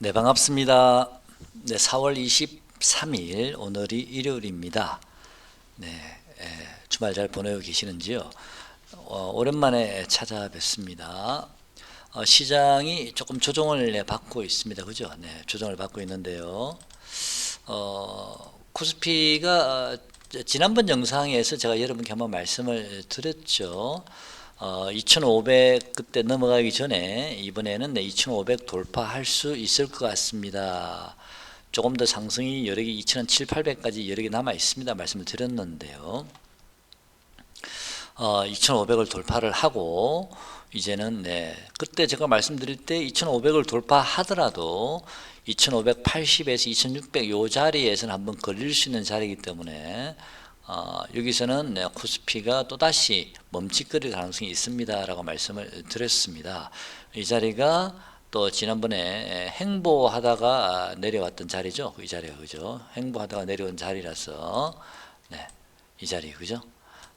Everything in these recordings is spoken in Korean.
네, 반갑습니다. 네, 4월 23일 오늘이 일요일입니다. 네, 주말 잘 보내고 계시는지요? 오랜만에 찾아뵙습니다. 시장이 조금 조정을 받고 있습니다. 그죠? 네, 조정을 받고 있는데요. 코스피가 지난번 영상에서 제가 여러분께 한번 말씀을 드렸죠. 2500 그때 넘어가기 전에 이번에는 2500 돌파할 수 있을 것 같습니다. 조금 더 상승이 여러 개 2700, 800까지 여러 개 남아 있습니다. 말씀을 드렸는데요. 2500을 돌파를 하고 이제는 그때 제가 말씀드릴 때 2500을 돌파하더라도 2580에서 2600 요 자리에서는 한번 걸릴 수 있는 자리이기 때문에 여기서는 코스피가 또다시 멈칫거릴 가능성이 있습니다 라고 말씀을 드렸습니다. 이 자리가 또 지난번에 행보하다가 내려왔던 자리죠. 이 자리가 그죠. 행보하다가 내려온 자리라서 이 자리 그죠.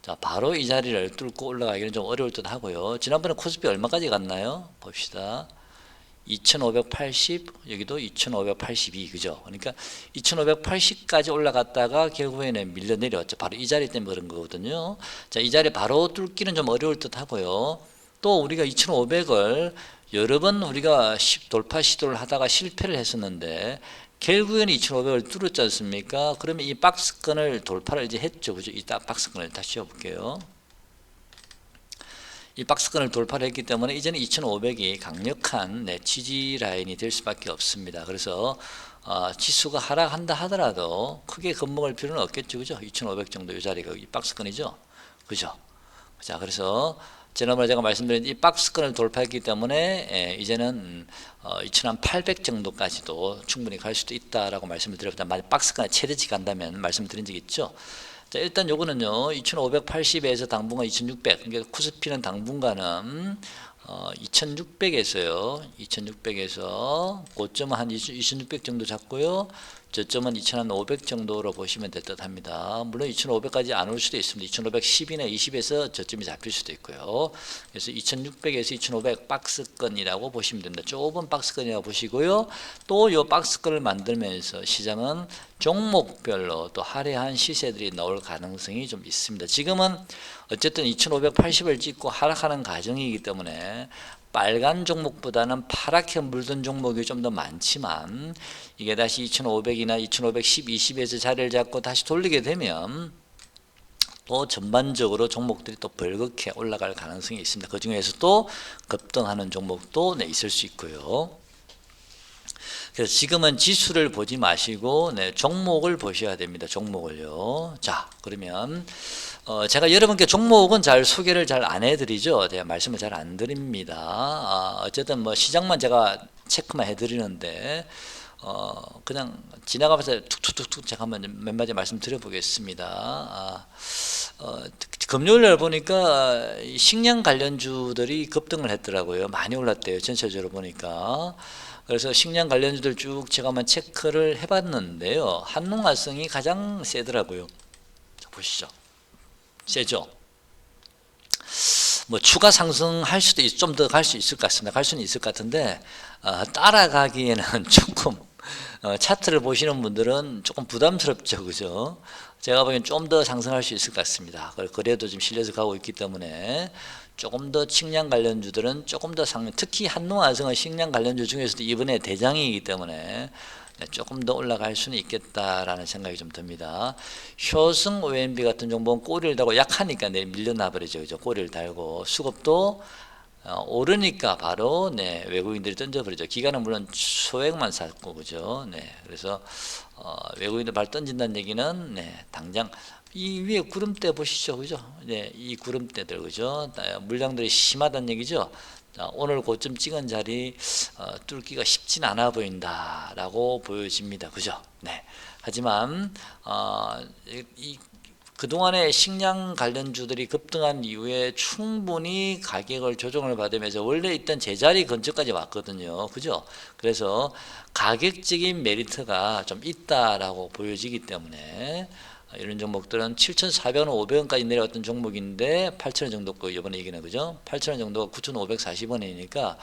자, 바로 이 자리를 뚫고 올라가기는 좀 어려울 듯 하고요. 지난번에 코스피 얼마까지 갔나요? 봅시다. 2580, 여기도 2582, 그죠? 그러니까 2580까지 올라갔다가 결국에는 밀려 내려왔죠. 바로 이 자리 때문에 그런 거거든요. 자, 이 자리 바로 뚫기는 좀 어려울 듯 하고요. 또 우리가 2500을 여러 번 우리가 돌파 시도를 하다가 실패를 했었는데 결국에는 2500을 뚫었지 않습니까? 그러면 이 박스권을 돌파를 이제 했죠. 그죠? 이 박스권을 다시 씌워볼게요. 이 박스권을 돌파를 했기 때문에 이제는 2500이 강력한 지지 라인이 될 수밖에 없습니다. 그래서 지수가 하락한다 하더라도 크게 겁먹을 필요는 없겠죠. 그죠? 2500 정도 이 자리가 이 박스권이죠. 그죠? 자, 그래서 지난번에 제가 말씀드린 이 박스권을 돌파했기 때문에 이제는 2800 정도까지도 충분히 갈 수도 있다라고 말씀을 드렸습니다. 만약 박스권에 최대치 간다면 말씀드린 적 있죠. 자, 일단 요거는요 2580에서 당분간 2600, 그러니까 코스피는 당분간은 2600에서요 2600에서 고점은 한 2600 정도 잡고요, 저점은 2500 정도로 보시면 될 듯 합니다. 물론 2500까지 안 올 수도 있습니다. 2510이나 20에서 저점이 잡힐 수도 있고요. 그래서 2600에서 2500 박스권이라고 보시면 됩니다. 좁은 박스권이라고 보시고요. 또 이 박스권을 만들면서 시장은 종목별로 또 화려한 시세들이 나올 가능성이 좀 있습니다. 지금은 어쨌든 2580을 찍고 하락하는 과정이기 때문에 빨간 종목보다는 파랗게 물든 종목이 좀 더 많지만 이게 다시 2500이나 2510, 20에서 자리를 잡고 다시 돌리게 되면 또 전반적으로 종목들이 또 벌겋게 올라갈 가능성이 있습니다. 그 중에서 또 급등하는 종목도 있을 수 있고요. 그래서 지금은 지수를 보지 마시고 종목을 보셔야 됩니다. 종목을요. 자, 그러면 제가 여러분께 종목은 잘 소개를 잘 안 해드리죠. 제가 말씀을 잘 안 드립니다. 어쨌든 뭐 시장만 제가 체크만 해드리는데 그냥 지나가면서 툭툭툭툭 제가 한번 몇 마디 말씀드려보겠습니다. 금요일날 보니까 식량 관련주들이 급등을 했더라고요. 많이 올랐대요. 전체적으로 보니까. 그래서 식량 관련주들 쭉 제가 한번 체크를 해봤는데요. 한농화성이 가장 세더라고요. 자, 보시죠. 세죠. 뭐 추가 상승할 수도 좀 더 갈 수 있을 것 같습니다. 갈 수는 있을 것 같은데 따라가기에는 조금 차트를 보시는 분들은 조금 부담스럽죠, 그죠? 제가 보기엔 좀 더 상승할 수 있을 것 같습니다. 그래도 지금 실려서 가고 있기 때문에 조금 더 식량 관련주들은 조금 더 특히 한농화성은 식량 관련주 중에서도 이번에 대장이기 때문에 조금 더 올라갈 수는 있겠다라는 생각이 좀 듭니다. 효승 OMB 같은 종목은 꼬리를 달고 약하니까 밀려나 버리죠. 그죠? 꼬리를 달고 수급도 오르니까 바로 외국인들이 던져버리죠. 기관은 물론 소액만 샀고 그죠. 그래서 외국인들 발 던진다는 얘기는 당장 이 위에 구름대 보시죠, 그죠? 이 구름대들 그죠? 물량들이 심하다는 얘기죠. 오늘 고점 찍은 자리 뚫기가 쉽진 않아 보인다라고 보여집니다, 그죠? 하지만 그동안에 식량 관련주들이 급등한 이후에 충분히 가격을 조정을 받으면서 원래 있던 제자리 근처까지 왔거든요. 그죠? 그래서 가격적인 메리트가 좀 있다라고 보여지기 때문에 이런 종목들은 7,400원, 500원까지 내려왔던 종목인데 8,000원 정도 거 이번에 얘기는 그죠? 8,000원 정도가 9,540원이니까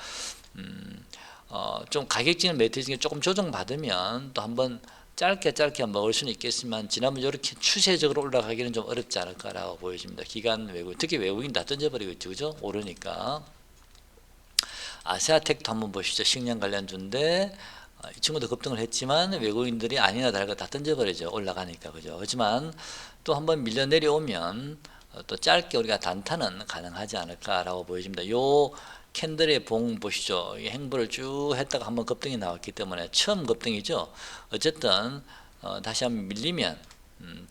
좀 가격적인 매트리스 조금 조정받으면 또 한번 짧게 한번 먹을 수는 있겠지만 지난번 이렇게 추세적으로 올라가기는 좀 어렵지 않을까라고 보여집니다. 기관 외국인, 특히 외국인 다 던져버리고 있죠, 그죠? 오르니까. 아세아텍도 한번 보시죠. 식량 관련주인데 이 친구도 급등을 했지만 외국인들이 아니나 다를까 다 던져버리죠. 올라가니까, 그죠? 하지만 또 한번 밀려 내려오면 또 짧게 우리가 단타는 가능하지 않을까라고 보여집니다. 요 캔들의 봉 보시죠. 이 행보를 쭉 했다가 한번 급등이 나왔기 때문에 처음 급등이죠. 어쨌든 다시 한번 밀리면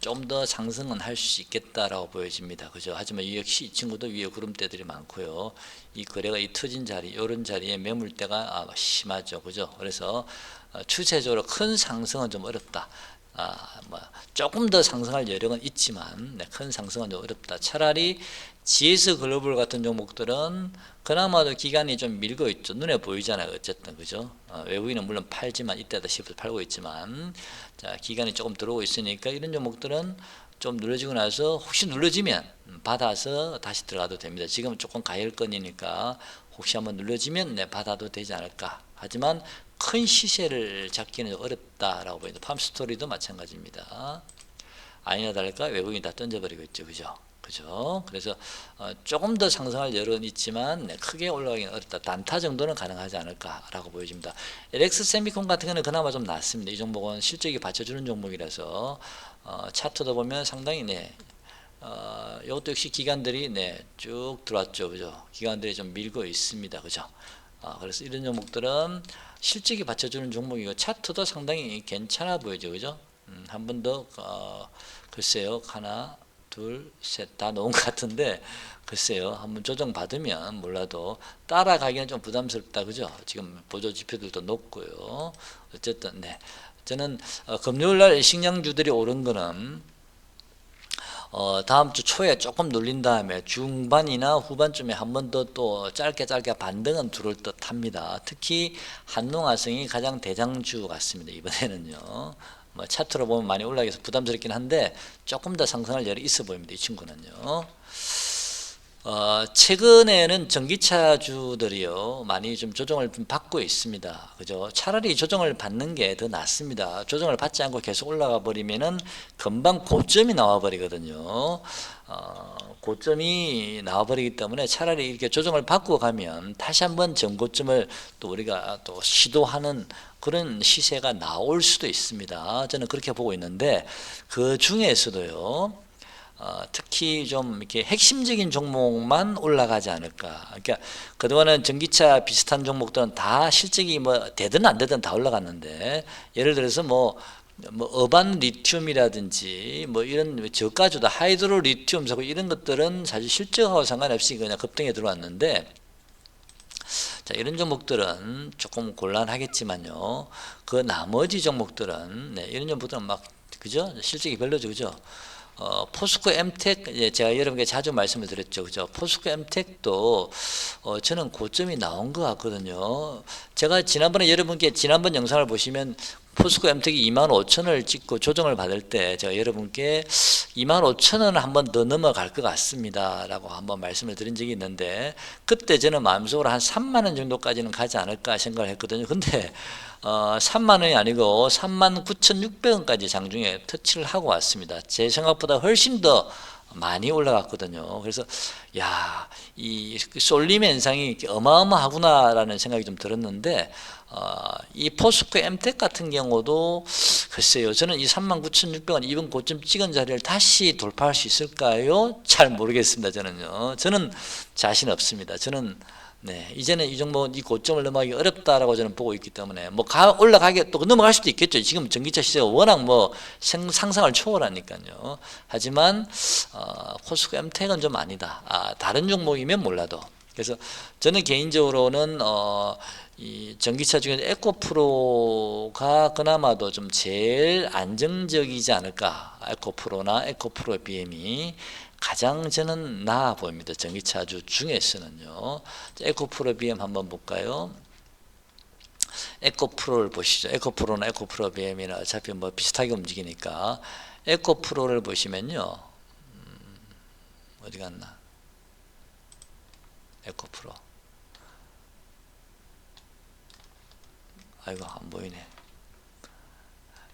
좀 더 상승은 할 수 있겠다라고 보여집니다. 그죠? 하지만 이 역시 이 친구도 위에 구름대들이 많고요. 이 거래가 이 터진 자리, 이런 자리에 매물대가 심하죠. 그죠? 그래서 추세적으로 큰 상승은 좀 어렵다. 조금 더 상승할 여력은 있지만 큰 상승은 좀 어렵다. 차라리 GS 글로벌 같은 종목들은 그나마도 기간이 좀 밀고 있죠. 눈에 보이잖아요. 어쨌든 그죠? 외국인은 물론 팔지만 이때다 싶어서 팔고 있지만 자, 기간이 조금 들어오고 있으니까 이런 종목들은 좀 눌러지고 나서 혹시 눌러지면 받아서 다시 들어가도 됩니다. 지금은 조금 가열권이니까 혹시 한번 눌러지면 받아도 되지 않을까. 하지만 큰 시세를 잡기는 어렵다라고 보입니다. 팜스토리도 마찬가지입니다. 아니나 다를까 외국인이 다 던져버리고 있죠. 그죠? 그죠? 그래서 조금 더 상승할 여력은 있지만 크게 올라가기는 어렵다. 단타 정도는 가능하지 않을까라고 보여집니다. LX 세미콘 같은 경우는 그나마 좀 낫습니다. 이 종목은 실적이 받쳐주는 종목이라서 차트도 보면 상당히 이것도 역시 기관들이 쭉 들어왔죠. 그죠? 기관들이 좀 밀고 있습니다. 그죠? 그래서 이런 종목들은 실적이 받쳐주는 종목이고 차트도 상당히 괜찮아 보이죠. 그죠? 한 번 더 글쎄요. 하나 둘 셋 다 놓은 것 같은데 글쎄요. 한번 조정 받으면 몰라도 따라가기는 좀 부담스럽다. 그죠? 지금 보조 지표들도 높고요. 어쨌든 저는 금요일날 식량주들이 오른 거는 다음 주 초에 조금 눌린 다음에 중반이나 후반쯤에 한 번 더 또 짧게 반등은 들어올 듯 합니다. 특히 한농화성이 가장 대장주 같습니다. 이번에는요. 차트로 보면 많이 올라가서 부담스럽긴 한데 조금 더 상승할 여력이 있어 보입니다. 이 친구는요. 최근에는 전기차주들이요 많이 좀 조정을 좀 받고 있습니다. 그죠? 차라리 조정을 받는 게 더 낫습니다. 조정을 받지 않고 계속 올라가 버리면은 금방 고점이 나와 버리거든요. 고점이 나와 버리기 때문에 차라리 이렇게 조정을 받고 가면 다시 한번 전고점을 또 우리가 또 시도하는 그런 시세가 나올 수도 있습니다. 저는 그렇게 보고 있는데 그 중에서도요. 특히 좀 이렇게 핵심적인 종목만 올라가지 않을까. 그러니까 그동안은 전기차 비슷한 종목들은 다 실적이 되든 안 되든 다 올라갔는데 예를 들어서 어반 리튬이라든지 이런 저가주다 하이드로 리튬 이런 것들은 사실 실적하고 상관없이 그냥 급등에 들어왔는데 자, 이런 종목들은 조금 곤란하겠지만요. 그 나머지 종목들은 이런 종목들은 그죠? 실적이 별로죠. 그죠? 포스코 엠텍 제가 여러분께 자주 말씀을 드렸죠. 그죠? 포스코 엠텍도 저는 고점이 나온 것 같거든요. 제가 지난번 영상을 보시면 포스코 엠텍이 25,000원을 찍고 조정을 받을 때 제가 여러분께 25,000원 한번 더 넘어갈 것 같습니다 라고 한번 말씀을 드린 적이 있는데 그때 저는 마음속으로 한 3만원 정도까지는 가지 않을까 생각을 했거든요. 근데 3만원이 아니고 39,600원까지 장중에 터치를 하고 왔습니다. 제 생각보다 훨씬 더 많이 올라갔거든요. 그래서 이 쏠림 현상이 어마어마하구나라는 생각이 좀 들었는데 이 포스코 엠텍 같은 경우도 글쎄요. 저는 이 39,600원 이번 고점 찍은 자리를 다시 돌파할 수 있을까요? 잘 모르겠습니다. 저는 자신 없습니다. 저는 이제는 이 종목은 이 고점을 넘어가기 어렵다라고 저는 보고 있기 때문에 올라가게 또 넘어갈 수도 있겠죠. 지금 전기차 시세가 워낙 상상을 초월하니까요. 하지만 포스코 엠텍은 좀 아니다. 다른 종목이면 몰라도. 그래서 저는 개인적으로는 이 전기차 중에 에코프로가 그나마도 좀 제일 안정적이지 않을까. 에코프로나 에코프로 BM이 가장 저는 나아 보입니다. 전기차주 중에서는요. 에코프로 BM 한번 볼까요? 에코프로를 보시죠. 에코프로나 에코프로 BM이나 어차피 비슷하게 움직이니까 에코프로를 보시면요. 어디 갔나? 에코프로. 아이고 안 보이네.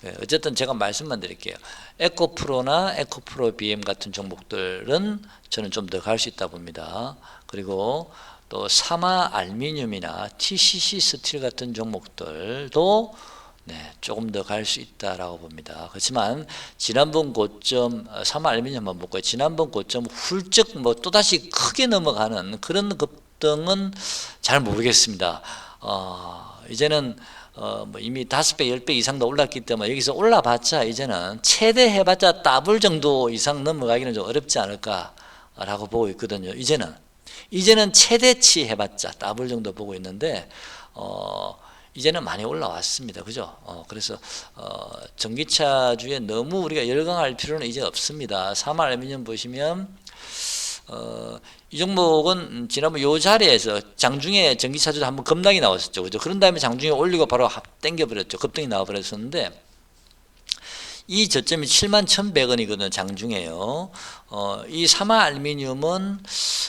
네, 어쨌든 제가 말씀만 드릴게요. 에코프로나 에코프로 BM 같은 종목들은 저는 좀 더 갈 수 있다 봅니다. 그리고 또 사마 알미늄이나 TCC 스틸 같은 종목들도 네, 조금 더 갈 수 있다라고 봅니다. 그렇지만 지난번 고점 사마 알미늄 한번 볼까요? 지난번 고점 훌쩍 뭐 또다시 크게 넘어가는 그런 급등은 잘 모르겠습니다. 이제는 뭐 이미 5배, 10배 이상 더 올랐기 때문에 여기서 올라봤자 이제는 최대 해봤자 더블 정도 이상 넘어가기는 좀 어렵지 않을까라고 보고 있거든요. 이제는 최대치 해봤자 더블 정도 보고 있는데 이제는 많이 올라왔습니다. 그죠? 그래서 전기차주에 너무 우리가 열광할 필요는 이제 없습니다. 사마 알미늄 보시면 이 종목은 지난번 요 자리에서 장중에 전기차주도 한번 급락이 나왔었죠. 그죠? 그런 다음에 장중에 올리고 바로 땡겨버렸죠. 급등이 나와버렸었는데 이 저점이 71,100원이거든요. 장중에요. 이 사마 알미늄은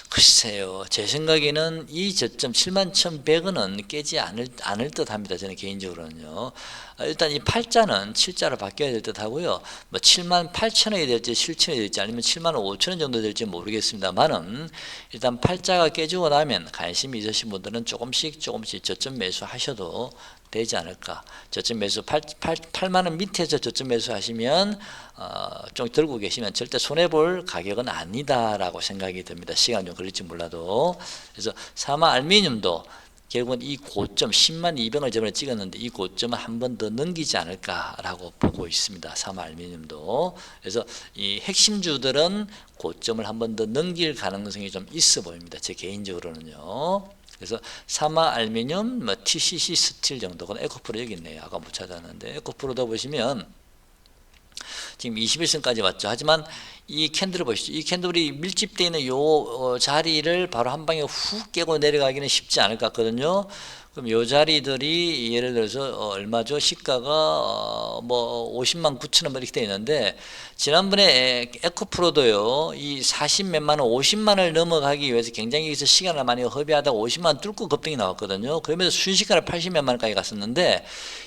글쎄요. 제 생각에는 이 저점 71,100원은 깨지 않을 듯 합니다. 저는 개인적으로는요. 일단 이 팔자는 7자로 바뀌어야 될 듯 하고요. 뭐 78,000원이 될지 7,000원이 될지 아니면 75,000원 정도 될지 모르겠습니다만은 일단 팔자가 깨지고 나면 관심이 있으신 분들은 조금씩 저점 매수 하셔도 되지 않을까. 저점 매수 8만원 밑에서 저점 매수 하시면 좀 들고 계시면 절대 손해볼 가격은 아니다라고 생각이 듭니다. 시간 좀 걸릴지 몰라도. 그래서 사마 알미늄도 결국은 이 고점 10200을 저번에 찍었는데 이 고점을 한 번 더 넘기지 않을까라고 보고 있습니다. 사마 알미늄도. 그래서 이 핵심주들은 고점을 한 번 더 넘길 가능성이 좀 있어 보입니다. 제 개인적으로는요. 그래서 사마 알미늄, 뭐 TCC 스틸 정도가 에코프로 여기 있네요. 아까 못 찾았는데 에코프로도 보시면 지금 21선까지 왔죠. 하지만 이 캔들을 보시죠. 이 캔들이 밀집되어 있는 요 자리를 바로 한 방에 훅 깨고 내려가기는 쉽지 않을 것 같거든요. 그럼 요 자리들이 예를 들어서 얼마죠? 시가가 뭐 50만 9천원 이렇게 되어 있는데 지난번에 에코프로도요. 이 40몇만 원, 50만 원을 넘어가기 위해서 굉장히 여기서 시간을 많이 허비하다가 50만 원 뚫고 급등이 나왔거든요. 그러면서 순식간에 80몇만 원까지 갔었는데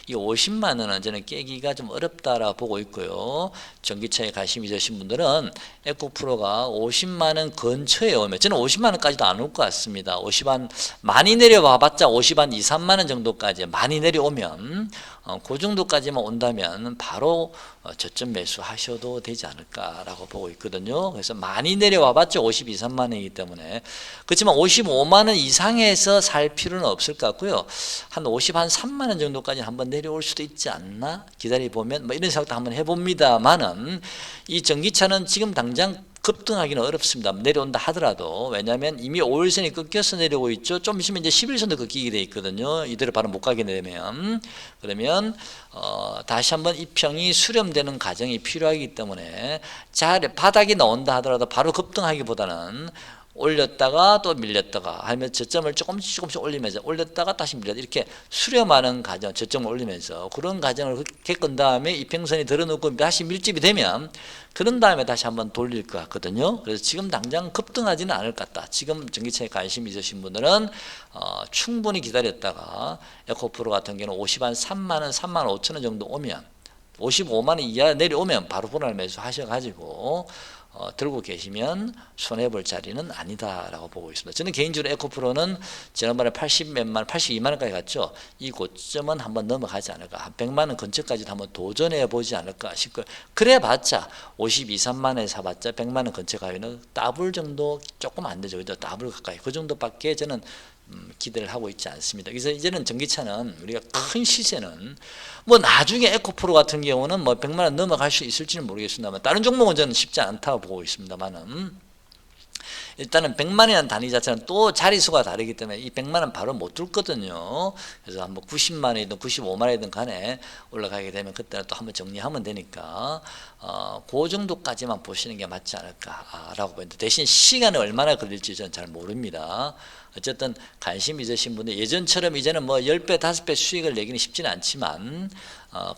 이 50만 원은 저는 깨기가 좀 어렵다라고 보고 있고요. 전기차에 관심이 있으신 분들은 에코프로가 50만 원 근처에 오면 저는 50만 원까지도 안 올 것 같습니다. 50만 많이 내려와봤자 50만 2, 3만 원 정도까지 많이 내려오면 그 정도까지만 온다면 바로 저점 매수하셔도 되지 않을까라고 보고 있거든요. 그래서 많이 내려와봤죠. 52, 3만 원이기 때문에. 그렇지만 55만 원 이상에서 살 필요는 없을 것 같고요. 한 3만 원 정도까지 한번 내려올 수도 있지 않나 기다려보면 뭐 이런 생각도 한번 해봅니다만은 이 전기차는 지금 당장 급등하기는 어렵습니다. 내려온다 하더라도. 왜냐하면 이미 5일선이 꺾여서 내려오고 있죠. 좀 있으면 이제 11선도 꺾이게 돼 있거든요. 이대로 바로 못 가게 되면. 그러면 다시 한번 이 평이 수렴되는 과정이 필요하기 때문에 바닥이 나온다 하더라도 바로 급등하기보다는 올렸다가 또 밀렸다가 하면 저점을 조금씩 올리면서 올렸다가 다시 밀렸다 이렇게 수렴하는 과정, 저점을 올리면서 그런 과정을 겪은 다음에 이평선이 들어놓고 다시 밀집이 되면 그런 다음에 다시 한번 돌릴 것 같거든요. 그래서 지금 당장 급등하지는 않을 것 같다. 지금 전기차에 관심이 있으신 분들은 충분히 기다렸다가 에코프로 같은 경우는 50한 3만 원, 3만 5천 원 정도 오면 55만 원 이하 내려오면 바로 분할 매수 하셔가지고 들고 계시면 손해볼 자리는 아니다라고 보고 있습니다. 저는 개인적으로 에코프로는 지난번에 82만 원까지 갔죠. 이 고점은 한번 넘어가지 않을까. 한 100만 원 근처까지도 한번 도전해 보지 않을까 싶고요. 그래봤자 52, 3만 원에 사봤자 100만 원 근처 가면 더블 정도 조금 안 되죠. 그죠? 더블 가까이. 그 정도밖에 저는 기대를 하고 있지 않습니다. 그래서 이제는 전기차는 우리가 큰 시세는 뭐 나중에 에코프로 같은 경우는 뭐 100만 원 넘어갈 수 있을지는 모르겠습니다만 다른 종목은 저는 쉽지 않다고 보고 있습니다만은 일단은 100만 원이라는 단위 자체는 또 자릿수가 다르기 때문에 이 100만 원 바로 못 뚫거든요. 그래서 한번 90만 원이든 95만 원이든 간에 올라가게 되면 그때는 또 한번 정리하면 되니까 그 정도까지만 보시는 게 맞지 않을까라고 보는데 대신 시간이 얼마나 걸릴지 저는 잘 모릅니다. 어쨌든 관심 있으신 분들 예전처럼 이제는 뭐 10배, 5배 수익을 내기는 쉽지는 않지만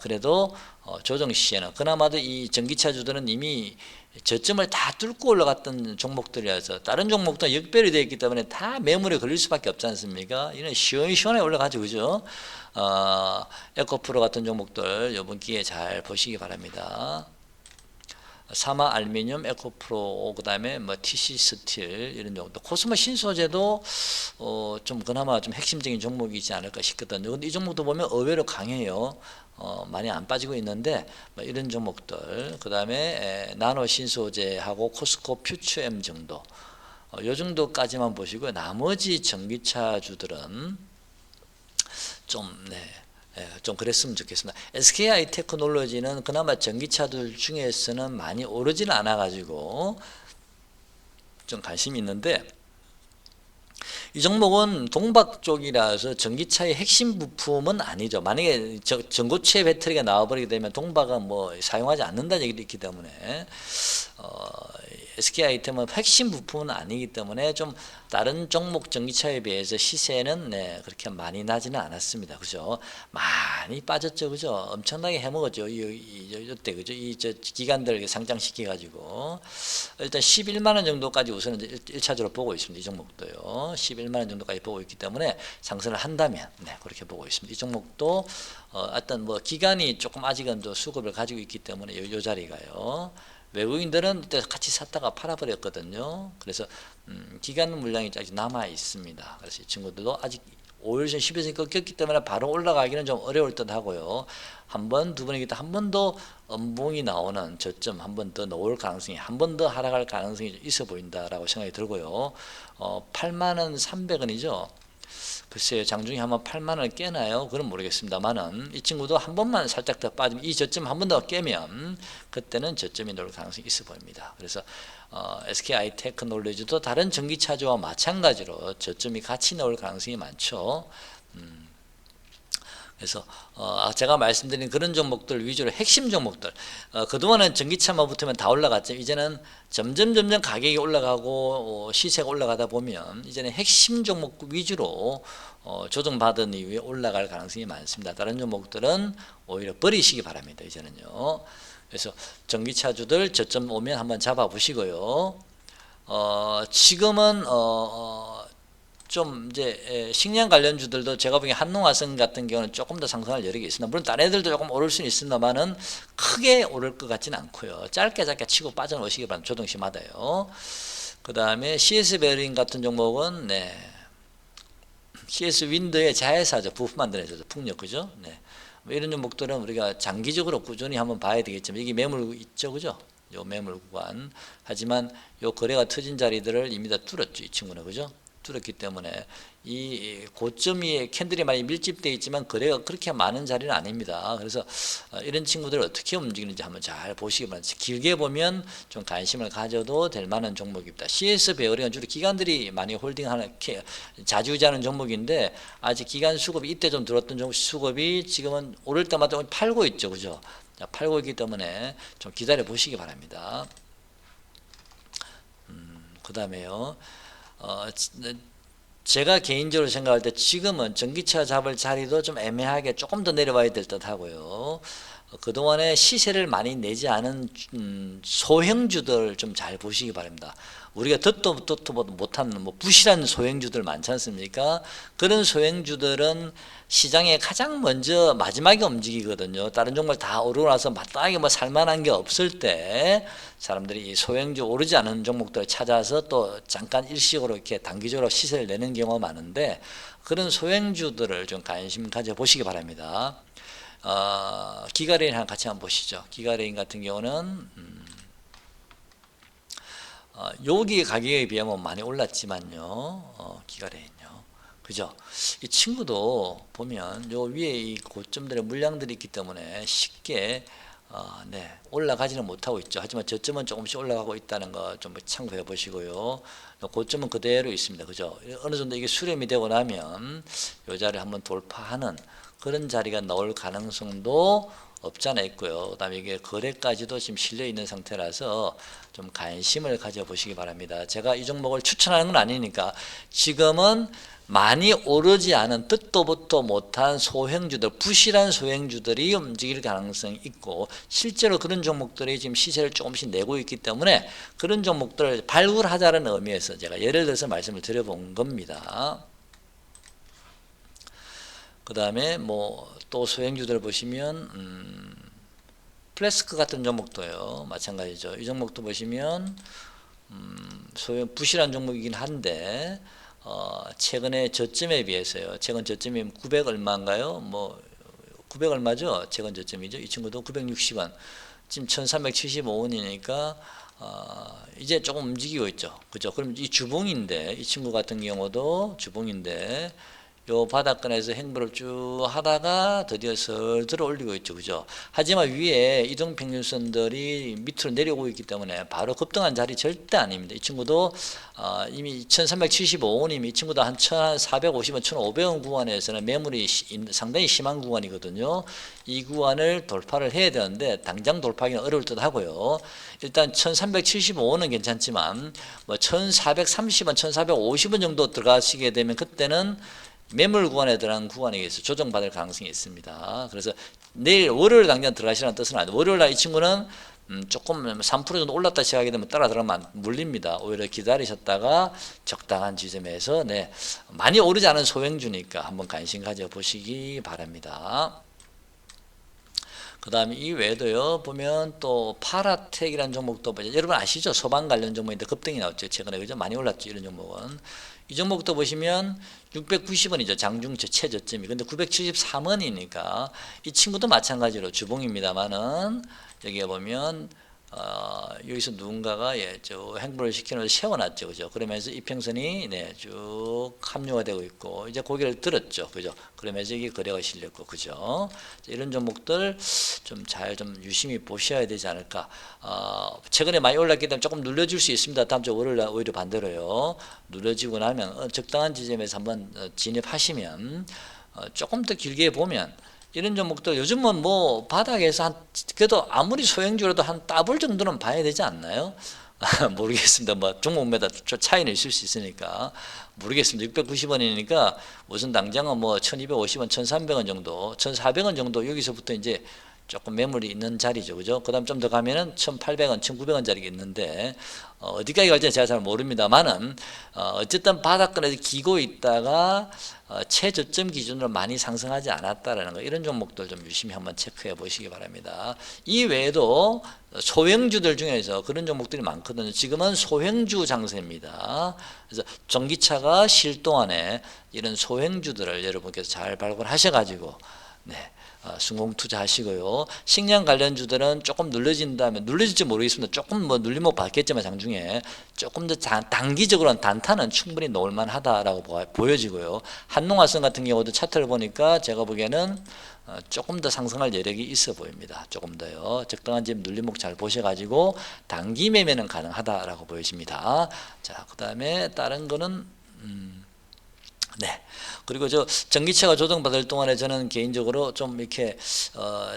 그래도 조정 시에는 그나마도 이 전기차주들은 이미 저점을 다 뚫고 올라갔던 종목들이라서 다른 종목도 역별이 되어 있기 때문에 다 매물에 걸릴 수밖에 없지 않습니까? 이런 시원시원하게 올라가죠, 그죠? 에코프로 같은 종목들 이번 기회에 잘 보시기 바랍니다. 사마 알루미늄, 에코프로, 그다음에 뭐 TC 스틸 이런 종목들, 코스모 신소재도 좀 그나마 좀 핵심적인 종목이지 않을까 싶거든요. 근데 이 종목도 보면 의외로 강해요. 많이 안 빠지고 있는데 뭐 이런 종목들, 그다음에 나노 신소재하고 코스코 퓨처엠 정도, 요 정도까지만 보시고요. 나머지 전기차주들은 좀 좀 그랬으면 좋겠습니다. SKI 테크놀로지는 그나마 전기차들 중에서는 많이 오르지는 않아 가지고 좀 관심이 있는데, 이 종목은 동박 쪽이라서 전기차의 핵심 부품은 아니죠. 만약에 전고체 배터리가 나와버리게 되면 동박은 뭐 사용하지 않는다는 얘기도 있기 때문에 SK 아이템은 핵심 부품은 아니기 때문에 좀 다른 종목 전기차에 비해서 시세는 그렇게 많이 나지는 않았습니다. 그죠? 많이 빠졌죠. 그죠? 엄청나게 해먹었죠. 이때 그죠? 기관들 상장시켜 가지고 일단 11만 원 정도까지 우선은 1차적으로 보고 있습니다. 이 종목도요. 11만 원 정도까지 보고 있기 때문에 상승을 한다면 그렇게 보고 있습니다. 이 종목도 어떤 뭐 기간이 조금 아직은 또 수급을 가지고 있기 때문에 요 자리가요. 외국인들은 그때 같이 샀다가 팔아버렸거든요. 그래서 기간 물량이 아직 남아 있습니다. 그래서 이 친구들도 아직 5일선 10일선이 꺾였기 때문에 바로 올라가기는 좀 어려울 듯 하고요. 한 번, 두 번이기 때문에 한 번 더 음봉이 나오는 저점 한 번 더 넣을 가능성이, 한 번 더 하락할 가능성이 있어 보인다라고 생각이 들고요. 8만 300원이죠. 글쎄요, 장중에 한번 8만 원을 깨나요? 그건 모르겠습니다만은 이 친구도 한 번만 살짝 더 빠지면, 이 저점 한 번 더 깨면 그때는 저점이 나올 가능성이 있어 보입니다. 그래서 SKI 테크놀로지도 다른 전기차주와 마찬가지로 저점이 같이 나올 가능성이 많죠. 그래서 제가 말씀드린 그런 종목들 위주로 핵심 종목들, 그동안은 전기차만 붙으면 다 올라갔죠. 이제는 점점 가격이 올라가고 시세가 올라가다 보면 이제는 핵심 종목 위주로 조정받은 이후에 올라갈 가능성이 많습니다. 다른 종목들은 오히려 버리시기 바랍니다. 이제는요. 그래서 전기차주들 저점 오면 한번 잡아보시고요. 지금은 좀 이제 식량 관련주들도 제가 보기엔 한농화성 같은 경우는 조금 더 상승할 여력이 있습니다. 물론 다른 애들도 조금 오를 수는 있습니다만은 크게 오를 것 같지는 않고요. 짧게 치고 빠져나오시기 바랍니다. 조정시마다요. 그 다음에 CS 베어링 같은 종목은 CS 윈드의 자회사죠. 부품 만드는 회사죠. 풍력, 그죠? 뭐 이런 종목들은 우리가 장기적으로 꾸준히 한번 봐야 되겠지만, 이게 매물 있죠, 그죠? 요 매물 구간. 하지만 요 거래가 터진 자리들을 이미 다 뚫었죠, 이 친구는, 그죠? 뚫었기 때문에 이 고점이 캔들이 많이 밀집되어 있지만 거래가 그렇게 많은 자리는 아닙니다. 그래서 이런 친구들 어떻게 움직이는지 한번 잘 보시기 바랍니다. 길게 보면 좀 관심을 가져도 될 만한 종목입니다. CS 베어링은 주로 기관들이 많이 홀딩하는, 자주유지하는 종목인데 아직 기관 수급이 이때 좀 들었던 수급이 지금은 오를 때마다 팔고 있죠, 그죠? 팔고 있기 때문에 좀 기다려 보시기 바랍니다. 그 다음에요. 제가 개인적으로 생각할 때 지금은 전기차 잡을 자리도 좀 애매하게 조금 더 내려와야 될 듯 하고요. 그동안에 시세를 많이 내지 않은 소형주들 좀 잘 보시기 바랍니다. 우리가 듣도 못하는 뭐 부실한 소형주들 많지 않습니까? 그런 소형주들은 시장에 가장 먼저 마지막에 움직이거든요. 다른 종목 다 오르고 나서 마땅하게 뭐 살만한 게 없을 때 사람들이 이 소형주 오르지 않은 종목들을 찾아서 또 잠깐 일시적으로 이렇게 단기적으로 시세를 내는 경우가 많은데, 그런 소형주들을 좀 관심 가져 보시기 바랍니다. 기가레인 하나 같이 한번 보시죠. 기가레인 같은 경우는 여기 가격에 비하면 많이 올랐지만요. 기가레인요. 그죠? 이 친구도 보면 요 위에 이 고점들의 물량들이 있기 때문에 쉽게 올라가지는 못하고 있죠. 하지만 저점은 조금씩 올라가고 있다는 거 좀 참고해 보시고요. 고점은 그대로 있습니다. 그죠? 어느 정도 이게 수렴이 되고 나면 요 자리를 한번 돌파하는 그런 자리가 나올 가능성도 없지 않아 있고요. 그다음에 이게 거래까지도 지금 실려 있는 상태라서 좀 관심을 가져보시기 바랍니다. 제가 이 종목을 추천하는 건 아니니까 지금은 많이 오르지 않은 뜻도 보도 못한 소형주들, 부실한 소형주들이 움직일 가능성이 있고 실제로 그런 종목들이 지금 시세를 조금씩 내고 있기 때문에 그런 종목들을 발굴하자는 의미에서 제가 예를 들어서 말씀을 드려본 겁니다. 그 다음에 뭐 또 소형주들 보시면 플래스크 같은 종목도요 마찬가지죠. 이 종목도 보시면 소형 부실한 종목이긴 한데 최근에 저점에 비해서요. 최근 저점이 900 얼마인가요? 뭐 900 얼마죠? 최근 저점이죠. 이 친구도 960원. 지금 1375원이니까 이제 조금 움직이고 있죠. 그죠? 그럼 이 주봉인데 이 친구 같은 경우도 주봉인데 요 바닥권에서 행보를 쭉 하다가 드디어 슬슬 올리고 있죠. 그죠? 하지만 위에 이동평균선들이 밑으로 내려오고 있기 때문에 바로 급등한 자리 절대 아닙니다. 이 친구도 이미 1375원이면 이 친구도 한 1450원, 1500원 구간에서는 매물이 상당히 심한 구간이거든요. 이 구간을 돌파를 해야 되는데 당장 돌파하기는 어려울 듯 하고요. 일단 1375원은 괜찮지만 뭐 1430원, 1450원 정도 들어가시게 되면 그때는 매물 구간에 들어간 구간에 의해서 조정받을 가능성이 있습니다. 그래서 내일 월요일 당장 들어가시라는 뜻은 아니에요. 월요일 날 이 친구는 조금 3% 정도 올랐다 시작하게 되면 따라 들어가면 물립니다. 오히려 기다리셨다가 적당한 지점에서 많이 오르지 않은 소형주니까 한번 관심 가져보시기 바랍니다. 그 다음에 이 외에도요 보면 또 파라텍이라는 종목도 여러분 아시죠? 소방 관련 종목인데 급등이 나왔죠. 최근에 그죠? 많이 올랐죠. 이런 종목은 이 종목도 보시면 690원이죠. 장중 최저점이. 근데 973원이니까 이 친구도 마찬가지로 주봉입니다만은 여기에 보면 여기서 누군가가 저 행보를 시켜놓고 세워놨죠. 그죠? 그러면서 이평선이 쭉 합류가 되고 있고, 이제 고개를 들었죠. 그죠? 그러면서 이게 거래가 실렸고, 그죠? 이런 종목들 좀 유심히 보셔야 되지 않을까. 최근에 많이 올랐기 때문에 조금 눌려줄 수 있습니다. 다음 주 월요일 날 오히려 반대로요. 눌려지고 나면 적당한 지점에서 한번 진입하시면 조금 더 길게 보면 이런 종목도 요즘은 뭐 바닥에서 그래도 아무리 소형주라도 한 더블 정도는 봐야 되지 않나요? 모르겠습니다. 뭐 종목마다 차이는 있을 수 있으니까 모르겠습니다. 690원이니까 우선 당장은 뭐 1250원, 1300원 정도, 1400원 정도 여기서부터 이제 조금 매물이 있는 자리죠. 그죠? 그 다음 좀 더 가면은 1800원, 1900원 자리가 있는데, 어디까지 갈지는 제가 잘 모릅니다만은, 어쨌든 바닥권에서 기고 있다가, 최저점 기준으로 많이 상승하지 않았다라는 거, 이런 종목들 좀 유심히 한번 체크해 보시기 바랍니다. 이 외에도 소형주들 중에서 그런 종목들이 많거든요. 지금은 소형주 장세입니다. 그래서 전기차가 실 동안에 이런 소형주들을 여러분께서 잘 발굴하셔가지고, 순공 투자하시고요. 식량 관련주들은 조금 눌러진다면 눌러질지 모르겠습니다. 조금 뭐 눌림목 받겠지만 장중에 조금 더 단기적으로는 단타는 충분히 놓을만하다라고 보여지고요. 한농화성 같은 경우도 차트를 보니까 제가 보기에는 조금 더 상승할 여력이 있어 보입니다. 조금 더요. 적당한 지금 눌림목 잘 보셔가지고 단기 매매는 가능하다라고 보여집니다. 자, 그 다음에 다른 거는 그리고 저 전기차가 조정받을 동안에 저는 개인적으로 좀 이렇게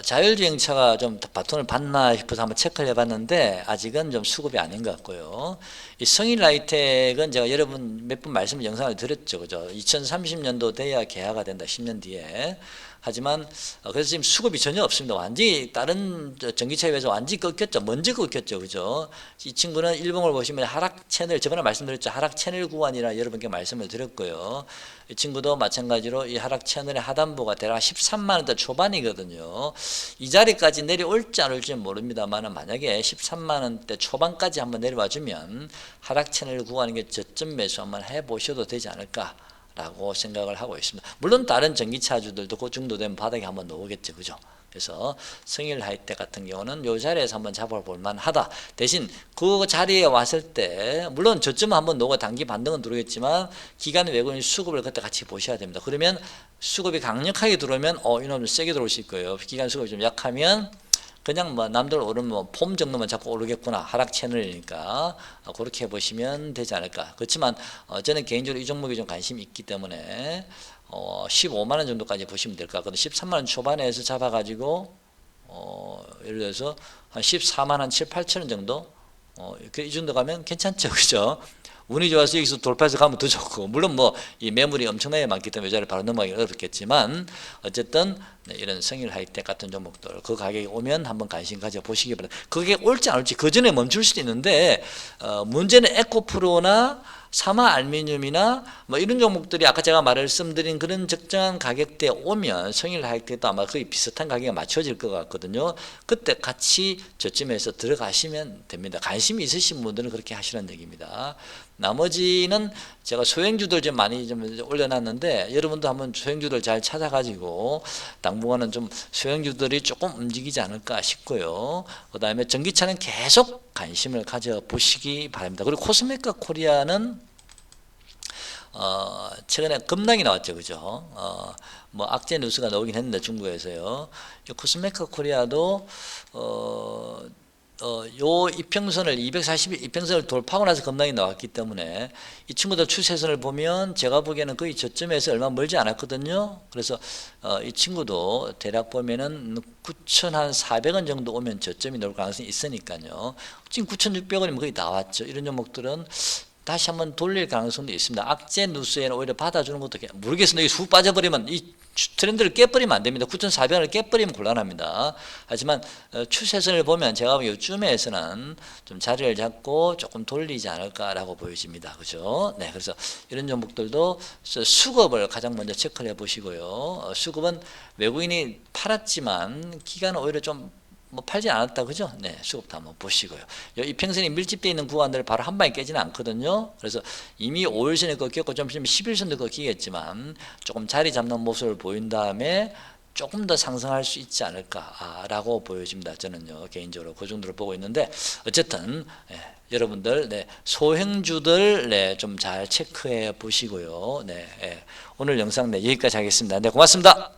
자율주행차가 좀 바톤을 받나 싶어서 한번 체크를 해봤는데 아직은 좀 수급이 아닌 것 같고요. 이 성일라이텍은 제가 여러분 몇 번 말씀 영상을 드렸죠, 그죠? 2030년도 돼야 개화가 된다. 10년 뒤에. 하지만 그래서 지금 수급이 전혀 없습니다. 완전히 다른 전기차에 비해서 완전히 꺾였죠. 먼저 꺾였죠. 그죠? 이 친구는 일봉을 보시면 하락 채널, 저번에 말씀드렸죠. 하락 채널 구간이라 여러분께 말씀을 드렸고요. 이 친구도 마찬가지로 이 하락 채널의 하단부가 대략 13만 원대 초반이거든요. 이 자리까지 내려올지 안 올지는 모릅니다만 만약에 13만 원대 초반까지 한번 내려와 주면 하락 채널 구간에 저점 매수 한번 해보셔도 되지 않을까 라고 생각을 하고 있습니다. 물론 다른 전기차주들도 그 정도 되면 바닥에 한번 놓겠죠. 그죠? 그래서 성일 하이텍 같은 경우는 이 자리에서 한번 잡아볼 만하다. 대신 그 자리에 왔을 때 물론 저점은 한번 놓고 단기 반등은 들어오겠지만 기간 외국인 수급을 그때 같이 보셔야 됩니다. 그러면 수급이 강력하게 들어오면 이놈 세게 들어올 수 있고요. 기간 수급이 좀 약하면 그냥 뭐 남들 오르면 폼 정도만 자꾸 오르겠구나. 하락 채널이니까 그렇게 보시면 되지 않을까. 그렇지만 저는 개인적으로 이 종목에 좀 관심이 있기 때문에 15만 원 정도까지 보시면 될 것 같거든요. 13만 원 초반에서 잡아가지고 예를 들어서 한 14만 한 7, 8천 원 정도 이 정도 가면 괜찮죠, 그죠? 운이 좋아서 여기서 돌파해서 가면 더 좋고, 물론 뭐 이 매물이 엄청나게 많기 때문에 이 자리를 바로 넘어가기 어렵겠지만 어쨌든 이런 성일 하이텍 같은 종목들 그 가격이 오면 한번 관심 가져 보시기 바랍니다. 그게 올지 안 올지 그 전에 멈출 수도 있는데 문제는 에코프로나 사마 알루미늄이나 뭐 이런 종목들이 아까 제가 말씀드린 그런 적정한 가격대에 오면 성일 하이텍도 아마 거의 비슷한 가격에 맞춰질 것 같거든요. 그때 같이 저쯤에서 들어가시면 됩니다. 관심이 있으신 분들은 그렇게 하시라는 얘기입니다. 나머지는 제가 소형주들 좀 많이 좀 올려놨는데 여러분도 한번 소형주들 잘 찾아가지고 당분간은 좀 소형주들이 조금 움직이지 않을까 싶고요. 그 다음에 전기차는 계속 관심을 가져보시기 바랍니다. 그리고 코스메카 코리아는 최근에 급락이 나왔죠, 그죠? 뭐 악재 뉴스가 나오긴 했는데 중국에서요. 이 코스메카 코리아도 요 이평선을 240일 이평선을 돌파하고 나서 급락이 나왔기 때문에 이 친구들 추세선을 보면 제가 보기에는 거의 저점에서 얼마 멀지 않았거든요. 그래서 이 친구도 대략 보면은 9,400원 정도 오면 저점이 나올 가능성이 있으니까요. 지금 9,600원이면 거의 나왔죠. 이런 종목들은 다시 한번 돌릴 가능성도 있습니다. 악재 뉴스에는 오히려 받아주는 것도 모르겠습니다. 여기 훅 빠져버리면 이 트렌드를 깨버리면 안 됩니다. 9,400원을 깨버리면 곤란합니다. 하지만 추세선을 보면 제가 보기엔 요쯤에서는 좀 자리를 잡고 조금 돌리지 않을까라고 보여집니다. 그죠? 네, 그래서 이런 종목들도 수급을 가장 먼저 체크를 해보시고요. 수급은 외국인이 팔았지만 기간은 오히려 좀 뭐 팔지 않았다, 그죠? 네, 수급도 한번 보시고요. 이 평선이 밀집되어 있는 구간들 바로 한 방에 깨지는 않거든요. 그래서 이미 5일선에 꺾였고 좀 있으면 11선도 꺾이겠지만 조금 자리 잡는 모습을 보인 다음에 조금 더 상승할 수 있지 않을까라고 보여집니다. 저는요 개인적으로 그 정도로 보고 있는데 어쨌든 여러분들 소형주들 좀 잘 체크해 보시고요. 오늘 영상 여기까지 하겠습니다. 네, 고맙습니다.